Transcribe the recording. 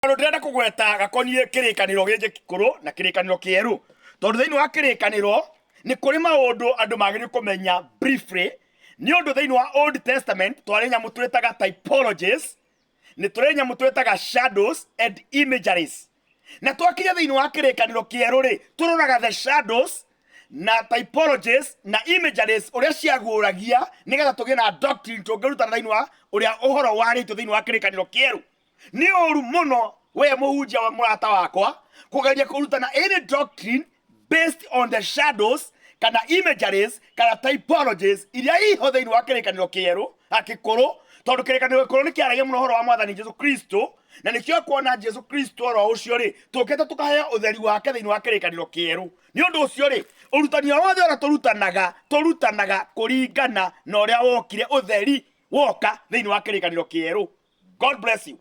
Karu ndĩrenda kũgweta gakonie kĩrĩkanĩro gĩkĩ kĩkũrũ na kĩrĩkanĩro kĩerũ. Tondũ thĩinĩ wa kĩrĩkanĩro nĩ kũrĩ maũndũ andũ magĩrĩirwo kũmenya briefly. Nĩ ũndũ thĩinĩ wa Old Testament twarĩ nyamũ twĩtaga typologies, nĩ tũrĩ nyamũ twĩtaga shadows and imageries. Na twakinya thĩinĩ wa kĩrĩkanĩro kĩerũ rĩ, tũroraga the shadows na typologies na imageries ũrĩa ciaguũragia nĩgetha tũgĩe na doctrine tũngĩrutana thĩinĩ wa ũrĩa ũhoro warĩtwo thĩinĩ wa kĩrĩkanĩro kĩerũ. Nĩ ũru mũno we mũhunjia wa mũrata wakwa kũgeria kũrutana any doctrine based on the shadows kana imageries kana typologies iria iho thĩinĩ wa kĩrĩkanĩro kĩerũ gĩkũrũ, tondũ kĩrĩkanĩro gĩkũrũ nĩ kĩaragia mũno ũhoro wa Mwathani Jesũ Kristo, na nĩkĩo kuona Jesũ Kristo ro ũcio rĩ tũkĩte tũkaheo ũtheri wake thĩinĩ wa kĩrĩkanĩro kĩerũ. Nĩ ũndũ ũcio rĩ ũrutani wothe ũrĩa tũrutanaga kũringana na ũrĩa wokire ũtheri woka thĩinĩ wa kĩrĩkanĩro kĩerũ. God bless you.